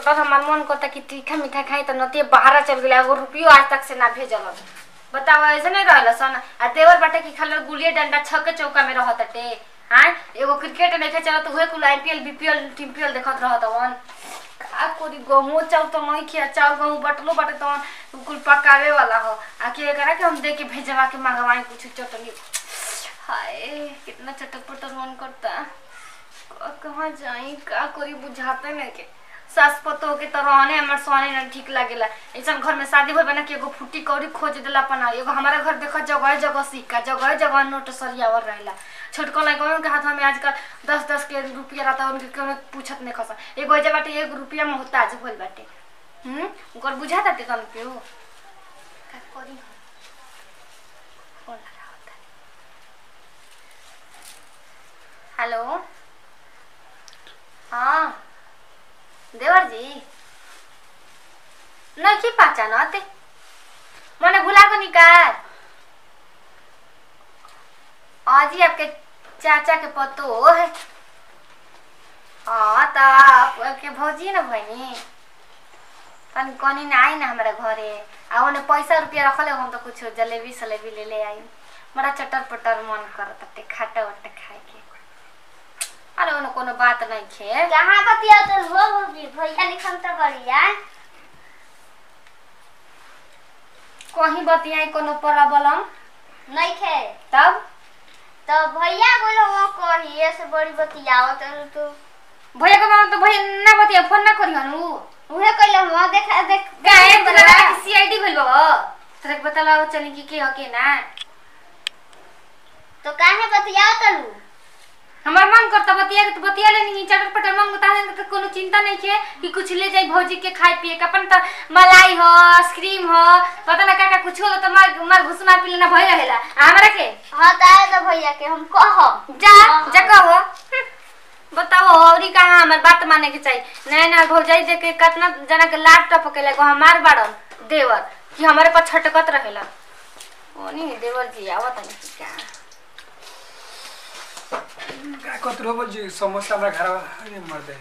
चटर हमार मन करता कि तीखा मीठा खाई तो नती बाहर चल गेला एगो रुपयो आज तक से ना भेजल। बताओ ऐसे नहीं रहल सन आ देवर बाटे की खाली गुलिया डंडा छक्के चौका में रहतटे। हां एगो क्रिकेट नहीं चलत हुए कुल आईपीएल बीपीएल टीमपीएल देखत रहत वन का कोरी गहूं चाउ तो नहीं खिया चाउ गहूं बटलो बाटे तो कुल पकावे वाला हो आ के एकरा के हम दे के भेजवा के मंगवाई कुछ चटनी। हाय कितना चटपटर मन करता कहाँ जाई का कोरी बुझाते नहीं के सास पतो के तो रहने हमर सोने न ठीक लागेला। ऐसा घर में शादी होबे ना कि एगो फुटी कौड़ी खोज देला अपना एगो हमारा घर देखो जगह जगह सिक्का जगह जगह नोट सरियावर रहेला। छोटको लइकन के हाथ में आजकल 10-10 के रुपया रहता उनके कोनो पूछत नहीं खसा एगो जे बाटे 1 रुपया में होता आज होल बाटे। ओकर बुझाता ते कन पे हो का करी फोन लगा होता। हेलो हाँ देवर जी नहीं की पहचान आते मैंने भुला को निकाल आज ही आपके चाचा के पतो है। हाँ तो आपके भौजी ना भैनी तन कनी ना आई ना हमारे घरे आ ओने पैसा रुपया रखले हम तो कुछ जलेबी सलेबी ले ले आई बड़ा चटर पटर मन करत खाटा वट्टा खाए के। अरे ओने कोनो बात नहीं खे कहां बतिया तो हो भौजी भैया लिखम तो बढ़िया कहीं बतियाई कोनो प्रॉब्लम नहीं खे तब तो भैया बोलो वो कहिए से बड़ी बतियाओ तो भैया के मां तो भैया ना बतिया फोन ना करी हनु उहे कहले हम देख काहे तोरा सीआईडी भइल बा तोरा के बताला चली की हके ना तो काहे बतियाओ तलू हमार मन करता बतिया के तो बतिया ले नहीं चटर पटर मन बता दे तो कोनो चिंता नहीं है कि कुछ ले जाई भौजी के खाए पिए के अपन त मलाई हो आइसक्रीम हो पता ना का कुछ हो तो मार घुसमा पी लेना भई रहेला हमरा के। हां ताए तो भैया के हम कह जा कहो बताओ औरी कहां हमर बात माने के चाहिए नया नया भौजाई देख के कितना जना के लाट टपके लगो हमार बाड़न देवर कि हमारे पर छटकत रहेला ओनी देवर जी आवत नहीं क्या का कतरो बजे समोसा हमरा घर अरे मर दे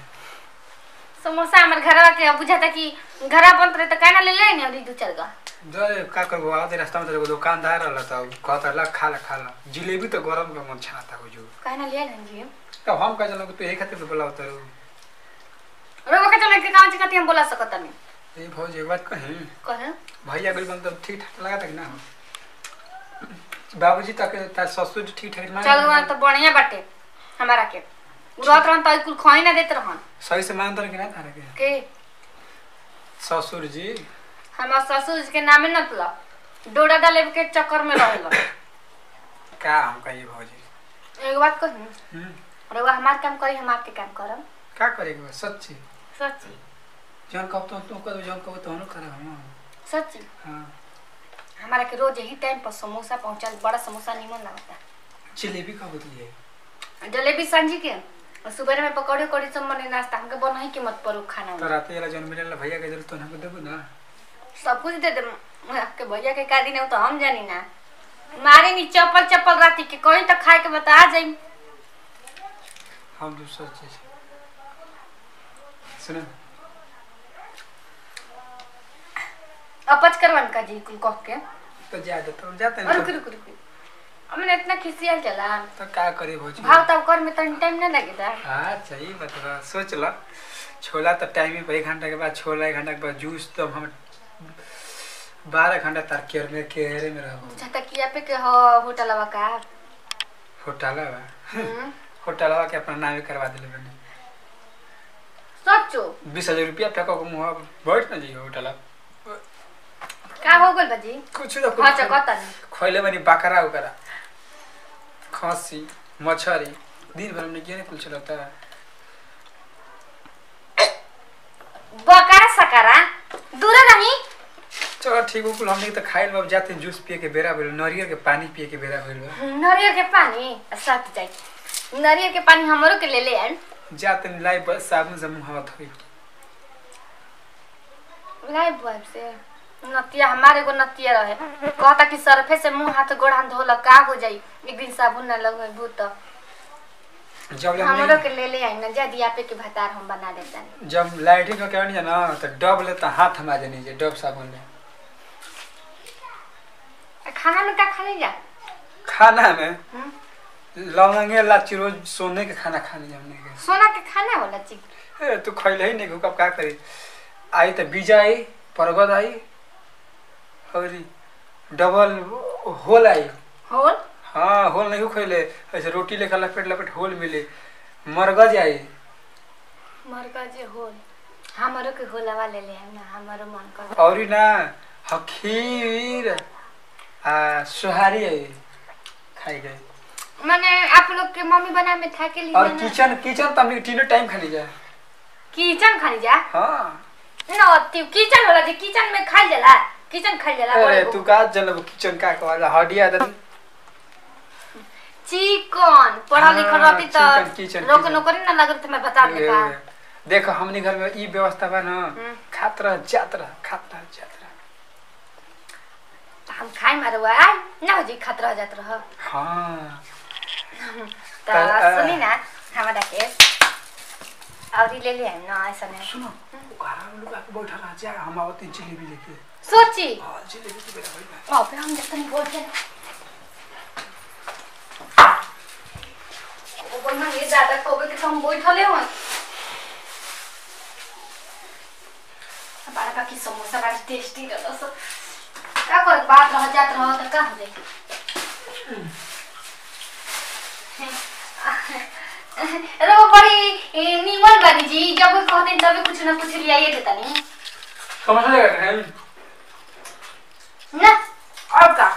समोसा हमर घरवा के बुझाता कि घरा बंद रहे त काना ले ले ने 2-4 गा जरे का करबो आते रास्ता में तो दुकानदार रहला त कहता ला खा ला जिलेबी तो गरम के मन छाता हो जो काना ले ले जी तो हम कह जलो तो एक खातिर तो बोला उतर रो का चले के गांव चिकती हम बोला सकत नहीं ए भौज एक बात कही कह भैया गइल बन तो ठीक ठाक लगा तक ना बाबूजी तक ता ससुर ठीक ठाक मान चल वहां तो बढ़िया बाटे हमारा के उड़त रहन त कुल खोई ना देत रहन सही से मान तर के ना तारे के ससुर जी हमार ससुर के नामे न तला डोडा डाले के चक्कर में रहेला का हम कहिए भौजी एक बात कहूं अरे वो हमार काम करी हम आपके काम करम का करेगे सच्ची सच्ची जन कब तो कर जन कब तो न करे हम सच्ची। हां हमारा के रोज यही टाइम पर समोसा पहुंचल बड़ा समोसा निमन लगता जलेबी कब होती है जलेबी सांझी के सुबह में पकौड़े कोड़ी सब मने नाश्ता हमके बनाई के मत परो खाना तो रात वाला जन मिलल भैया के जरूरत तो हमको देबो ना सब कुछ दे दे के भैया के का दिन है तो हम जानी ना मारे नी चप्पल राती के कहीं तक खाए के बता जाई हम दूसरा चीज सुन अपच करवन का जी कुल कह के तो ज्यादा तो जाते रुक हमने इतना खिसियल चला तो का करे भौजी भाव तब कर में तन टाइम ना लगेदा। हां सही बतवा सोच ल छोला तो टाइम ही 1 घंटा के बाद छोला 1 घंटा के बाद जूस तो हम 12 घंटा तक केरे में रहबो जता किया पे के हो होटलवा का होटलवा के अपना नाम करवा देले बने सोचो 20,000 रुपया फेंको को मुंह बैठ ना जी होटल का हो गल बाजी कुछ ना हां चकता खोइले बनी बकरा उकरा खसी मछरी दिन भर में क्या नहीं कुछ चलता है बकरा सकरा दूर नहीं चलो ठीक है कुल हमने तो खाइल बाब जाते जूस पिए के बेरा भेल नारियल के पानी पिए के बेरा भेल नारियल के पानी सट जाई नारियल के पानी हमरो के ले ले आन जाते लाई बस साबुन से मुंह हाथ धोई लाई बाप से नतिया हमारे को नतिया रहे कहता कि सरफे से मुंह हाथ गोड़ हाथ धोला का हो जाई एक दिन साबुन ना लगेबू तो जब हमरो के ले ले आई ना जा दिया पे के भतार हम बना देता नहीं। जब लाइटिंग का क्या नहीं ना तो डब लेता हाथ थमा देनी जे डब साबुन ले। खाना में क्या खाने जा? खाना में लौंगे लाची रोज सोने के खाना खाने जाने के। सोना के खाना होला ची। ए तू खइले ही नहीं कब का करी। आई तो बीजा आई परगद आई और डबल होल आई। होल? हाँ होल नहीं खइले ऐसे रोटी लेखा लपेट लपेट होल मिले मरगज आई। मरगज होल हमरो के होलवा ले ले ना हमरो मन कर। और ना खीर सुहारी आई खाई गए। माने आप लोग के मम्मी बना में था के लिए और किचन किचन तो हम तीनों टाइम खाली जा। किचन खाली जा? हाँ ना किचन होला जे किचन में खाई जाला किचन खाई जाला। अरे तू का जनब किचन का कहला हडिया दन चिकन पढ़ा लिखा रहती तो रोक नौकरी ना लगत मैं बता दे का। देखो हमनी घर में ई व्यवस्था बा ना खातरा जातरा हम खाए मारवा आई ना जी खतरा जात रह। हां त सुनी ना हमरा के और ले ले ना ऐसा नहीं। सुनो घर में लोग आके बैठा रह जा हम आवत जलेबी लेके सोची। हां जलेबी के बेटा अब हम जब तक बैठे ओ बोल ना ये ज्यादा कोबे के हम बैठले हो। बड़ा की समोसा बड़ा टेस्टी रहता सो का कर बात रह जात रह त का हो जाए। अरे वो बड़ी नीमन बानी जी जब कहते तब कुछ ना कुछ लिया ये देता नहीं समझ लेगा है ना। अब का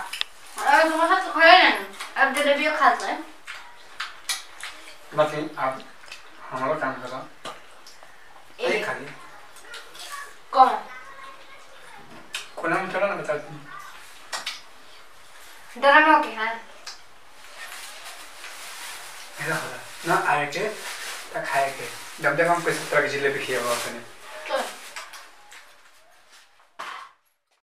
अरे समोसा तो खाए ना अब जलेबी खाता है। बाकी आप हमारा काम करो ये खाली कौन कोना में चला ना बता दूं डरानो के हां मेरा होला ना आए के त खाए के जब हम कैसे तरह की जलेबी खिया हुआ